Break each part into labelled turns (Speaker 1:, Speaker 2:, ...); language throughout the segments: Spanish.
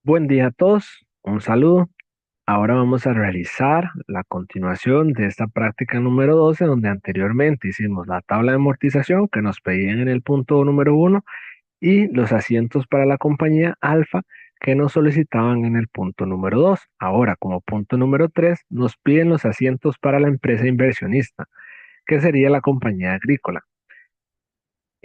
Speaker 1: Buen día a todos, un saludo. Ahora vamos a realizar la continuación de esta práctica número 12, donde anteriormente hicimos la tabla de amortización que nos pedían en el punto número uno y los asientos para la compañía Alfa que nos solicitaban en el punto número 2. Ahora, como punto número 3, nos piden los asientos para la empresa inversionista, que sería la compañía agrícola.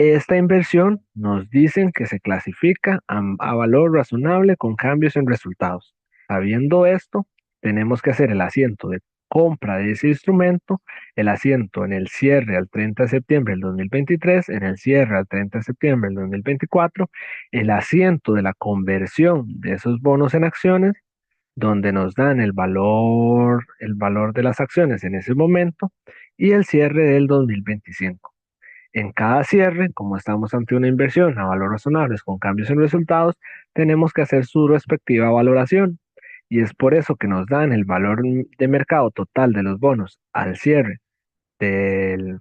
Speaker 1: Esta inversión nos dicen que se clasifica a valor razonable con cambios en resultados. Sabiendo esto, tenemos que hacer el asiento de compra de ese instrumento, el asiento en el cierre al 30 de septiembre del 2023, en el cierre al 30 de septiembre del 2024, el asiento de la conversión de esos bonos en acciones, donde nos dan el valor de las acciones en ese momento, y el cierre del 2025. En cada cierre, como estamos ante una inversión a valor razonables con cambios en resultados, tenemos que hacer su respectiva valoración. Y es por eso que nos dan el valor de mercado total de los bonos al cierre del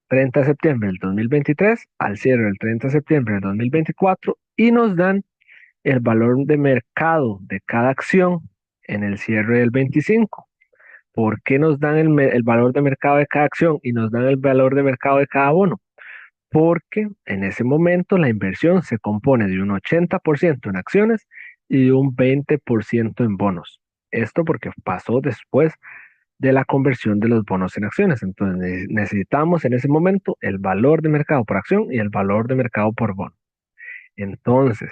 Speaker 1: 30 de septiembre del 2023, al cierre del 30 de septiembre del 2024, y nos dan el valor de mercado de cada acción en el cierre del 25. ¿Por qué nos dan el valor de mercado de cada acción y nos dan el valor de mercado de cada bono? Porque en ese momento la inversión se compone de un 80% en acciones y de un 20% en bonos. Esto porque pasó después de la conversión de los bonos en acciones. Entonces necesitamos en ese momento el valor de mercado por acción y el valor de mercado por bono. Entonces,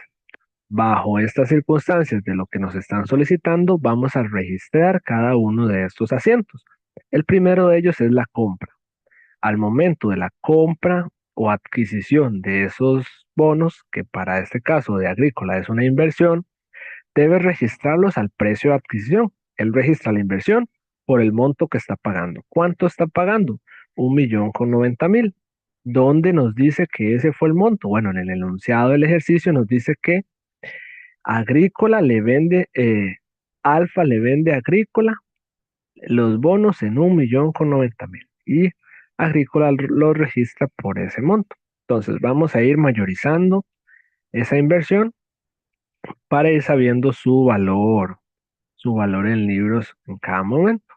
Speaker 1: bajo estas circunstancias de lo que nos están solicitando, vamos a registrar cada uno de estos asientos. El primero de ellos es la compra. Al momento de la compra o adquisición de esos bonos, que para este caso de agrícola es una inversión, debe registrarlos al precio de adquisición. Él registra la inversión por el monto que está pagando. ¿Cuánto está pagando? 1.090.000. ¿Dónde nos dice que ese fue el monto? Bueno, en el enunciado del ejercicio nos dice que Agrícola le vende, Alfa le vende a Agrícola los bonos en 1.090.000 y Agrícola los registra por ese monto. Entonces vamos a ir mayorizando esa inversión para ir sabiendo su valor en libros en cada momento.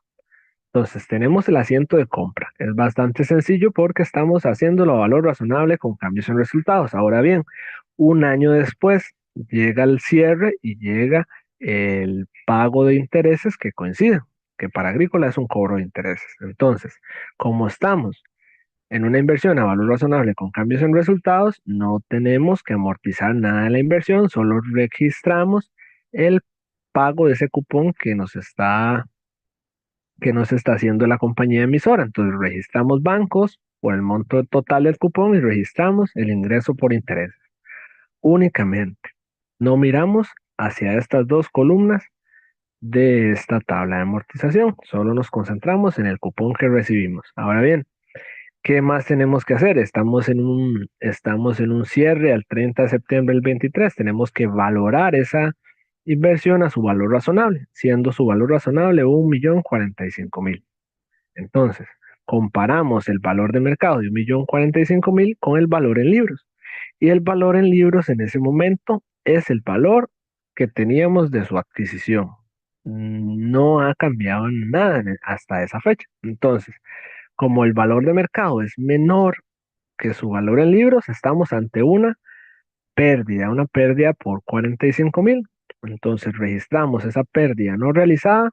Speaker 1: Entonces tenemos el asiento de compra. Es bastante sencillo porque estamos haciéndolo a valor razonable con cambios en resultados. Ahora bien, un año después llega el cierre y llega el pago de intereses que coinciden, que para Agrícola es un cobro de intereses. Entonces, como estamos en una inversión a valor razonable con cambios en resultados, no tenemos que amortizar nada de la inversión, solo registramos el pago de ese cupón que nos está haciendo la compañía emisora. Entonces registramos bancos por el monto total del cupón y registramos el ingreso por intereses únicamente. No miramos hacia estas dos columnas de esta tabla de amortización, solo nos concentramos en el cupón que recibimos. Ahora bien, ¿qué más tenemos que hacer? Estamos en un cierre al 30 de septiembre del 23. Tenemos que valorar esa inversión a su valor razonable, siendo su valor razonable 1.045.000. Entonces, comparamos el valor de mercado de 1.045.000 con el valor en libros. Y el valor en libros en ese momento es el valor que teníamos de su adquisición. No ha cambiado nada hasta esa fecha. Entonces, como el valor de mercado es menor que su valor en libros, estamos ante una pérdida por 45.000. Entonces registramos esa pérdida no realizada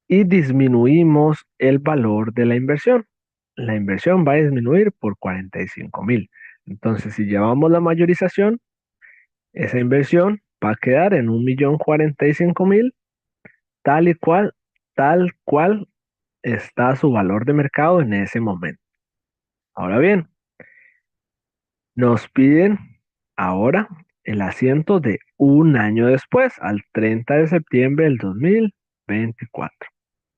Speaker 1: y disminuimos el valor de la inversión. La inversión va a disminuir por 45.000. Entonces, si llevamos la mayorización, esa inversión va a quedar en 1.045.000, tal cual está su valor de mercado en ese momento. Ahora bien, nos piden ahora el asiento de un año después, al 30 de septiembre del 2024.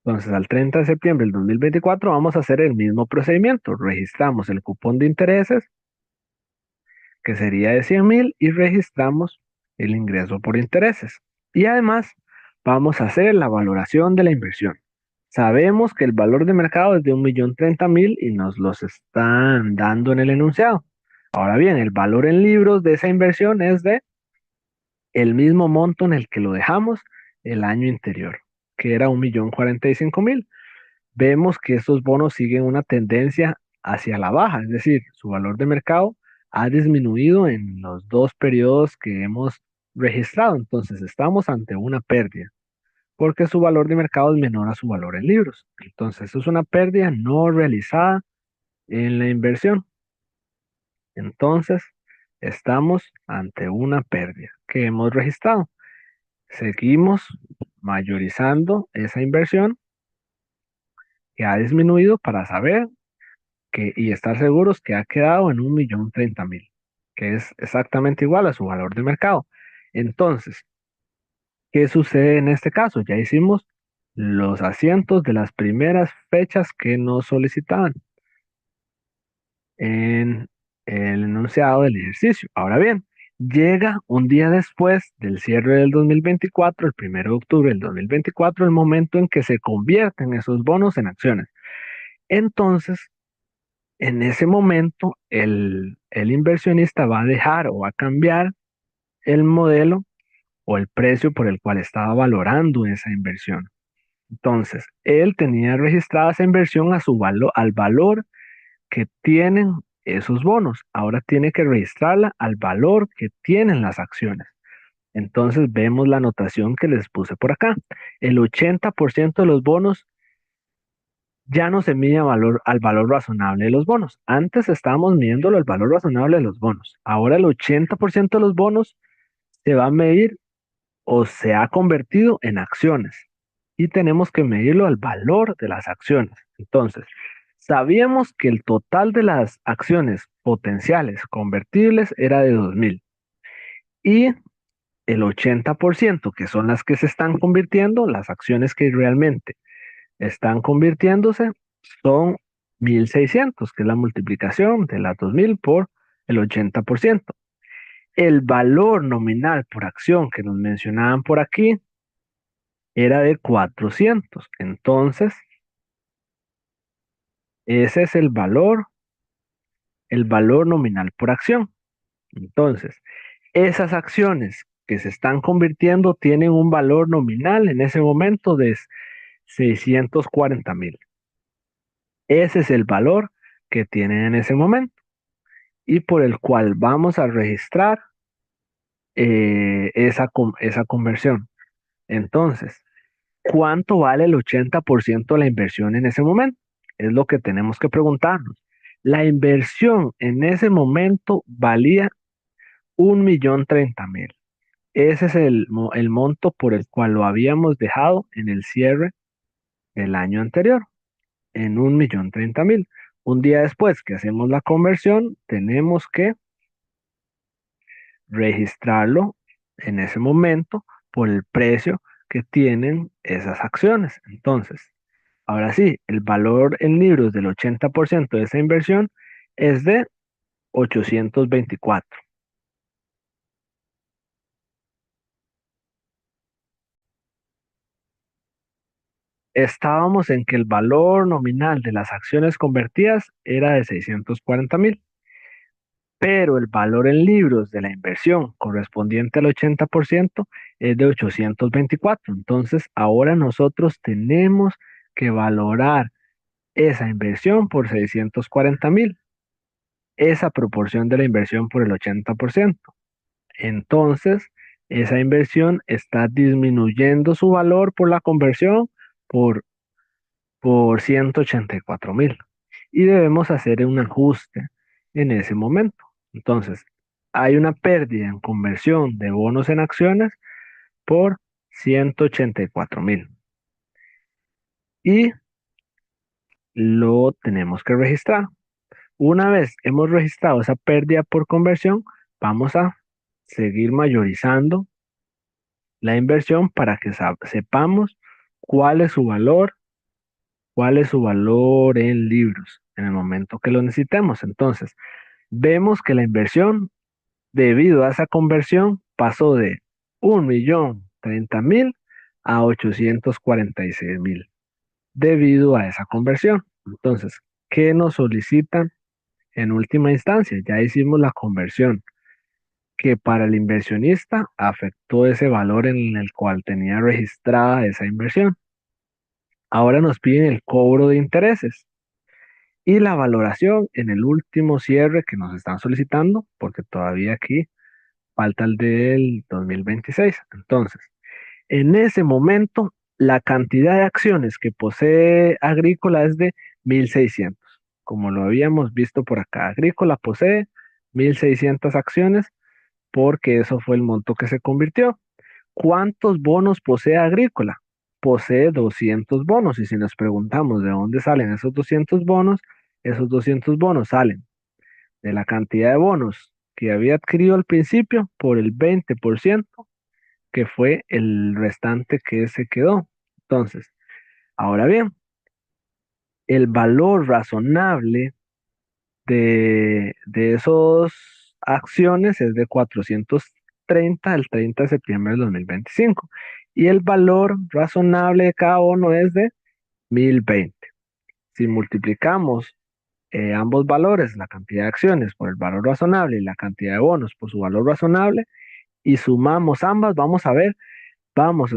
Speaker 1: Entonces, al 30 de septiembre del 2024 vamos a hacer el mismo procedimiento. Registramos el cupón de intereses, que sería de 100.000, y registramos el ingreso por intereses. Y además, vamos a hacer la valoración de la inversión. Sabemos que el valor de mercado es de 1.030.000 y nos los están dando en el enunciado. Ahora bien, el valor en libros de esa inversión es de el mismo monto en el que lo dejamos el año anterior, que era 1.045.000. Vemos que estos bonos siguen una tendencia hacia la baja, es decir, su valor de mercado ha disminuido en los dos periodos que hemos registrado. Entonces, estamos ante una pérdida, porque su valor de mercado es menor a su valor en libros. Entonces, eso es una pérdida no realizada en la inversión. Entonces, estamos ante una pérdida que hemos registrado. Seguimos mayorizando esa inversión que ha disminuido para saber y estar seguros que ha quedado en 1.030.000, que es exactamente igual a su valor de mercado. Entonces, ¿qué sucede en este caso? Ya hicimos los asientos de las primeras fechas que nos solicitaban en el enunciado del ejercicio. Ahora bien, llega un día después del cierre del 2024, el 1 de octubre del 2024, el momento en que se convierten esos bonos en acciones. Entonces, en ese momento, el inversionista va a dejar o va a cambiar el modelo o el precio por el cual estaba valorando esa inversión. Entonces, él tenía registrada esa inversión a al valor que tienen esos bonos. Ahora tiene que registrarla al valor que tienen las acciones. Entonces, vemos la anotación que les puse por acá. El 80% de los bonos ya no se mide al valor razonable de los bonos. Antes estábamos midiéndolo al valor razonable de los bonos. Ahora el 80% de los bonos se va a medir o se ha convertido en acciones y tenemos que medirlo al valor de las acciones. Entonces, sabíamos que el total de las acciones potenciales convertibles era de 2.000 y el 80%, que son las que se están convirtiendo, las acciones que realmente están convirtiéndose, son 1.600, que es la multiplicación de las 2.000 por el 80%. El valor nominal por acción que nos mencionaban por aquí era de 400. Entonces, ese es el valor nominal por acción. Entonces, esas acciones que se están convirtiendo tienen un valor nominal en ese momento de 640.000. Ese es el valor que tienen en ese momento y por el cual vamos a registrar esa conversión. Entonces, ¿cuánto vale el 80% de la inversión en ese momento? Es lo que tenemos que preguntarnos. La inversión en ese momento valía 1.030.000. Ese es el monto por el cual lo habíamos dejado en el cierre del año anterior, en 1.030.000. Un día después que hacemos la conversión, tenemos que registrarlo en ese momento por el precio que tienen esas acciones. Entonces, ahora sí, el valor en libros del 80% de esa inversión es de 824. Estábamos en que el valor nominal de las acciones convertidas era de 640.000, pero el valor en libros de la inversión correspondiente al 80% es de 824. Entonces, ahora nosotros tenemos que valorar esa inversión por 640.000, esa proporción de la inversión por el 80%. Entonces, esa inversión está disminuyendo su valor por la conversión por, por 184.000 y debemos hacer un ajuste en ese momento. Entonces, hay una pérdida en conversión de bonos en acciones por 184.000 y lo tenemos que registrar. Una vez hemos registrado esa pérdida por conversión, vamos a seguir mayorizando la inversión para que sepamos cuál es su valor, cuál es su valor en libros en el momento que lo necesitemos. Entonces, vemos que la inversión, debido a esa conversión, pasó de 1.030.000 a 846.000 debido a esa conversión. Entonces, ¿qué nos solicitan en última instancia? Ya hicimos la conversión que para el inversionista afectó ese valor en el cual tenía registrada esa inversión. Ahora nos piden el cobro de intereses y la valoración en el último cierre que nos están solicitando, porque todavía aquí falta el del 2026. Entonces, en ese momento, la cantidad de acciones que posee Agrícola es de 1.600. Como lo habíamos visto por acá, Agrícola posee 1.600 acciones porque eso fue el monto que se convirtió. ¿Cuántos bonos posee Agrícola? Posee 200 bonos. Y si nos preguntamos de dónde salen esos 200 bonos salen de la cantidad de bonos que había adquirido al principio por el 20%, que fue el restante que se quedó. Entonces, ahora bien, el valor razonable de esos acciones es de 430 el 30 de septiembre del 2025 y el valor razonable de cada bono es de 1.020. Si multiplicamos ambos valores, la cantidad de acciones por el valor razonable y la cantidad de bonos por su valor razonable, y sumamos ambas, vamos a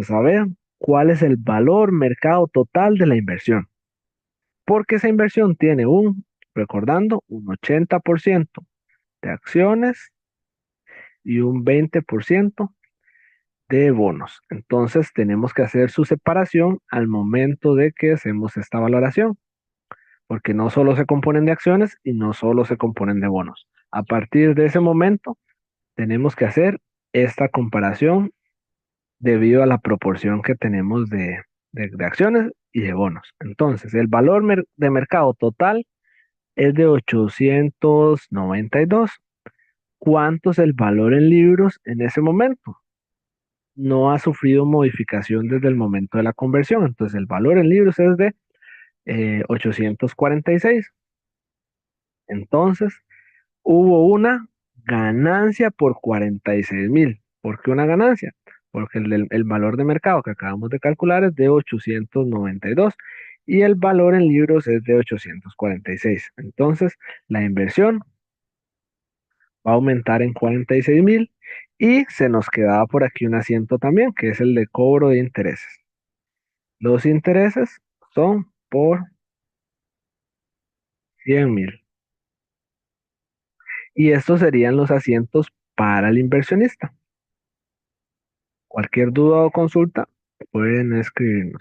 Speaker 1: saber cuál es el valor mercado total de la inversión. Porque esa inversión tiene recordando, un 80% de acciones y un 20% de bonos. Entonces tenemos que hacer su separación al momento de que hacemos esta valoración, porque no solo se componen de acciones y no solo se componen de bonos. A partir de ese momento tenemos que hacer esta comparación debido a la proporción que tenemos de acciones y de bonos. Entonces, el valor de mercado total es de 892. ¿Cuánto es el valor en libros en ese momento? No ha sufrido modificación desde el momento de la conversión. Entonces, el valor en libros es de 846. Entonces, hubo una ganancia por 46.000. ¿Por qué una ganancia? Porque el valor de mercado que acabamos de calcular es de 892 y el valor en libros es de 846. Entonces, la inversión va a aumentar en 46.000 y se nos quedaba por aquí un asiento también, que es el de cobro de intereses. Los intereses son por 100.000 y estos serían los asientos para el inversionista. Cualquier duda o consulta pueden escribirnos.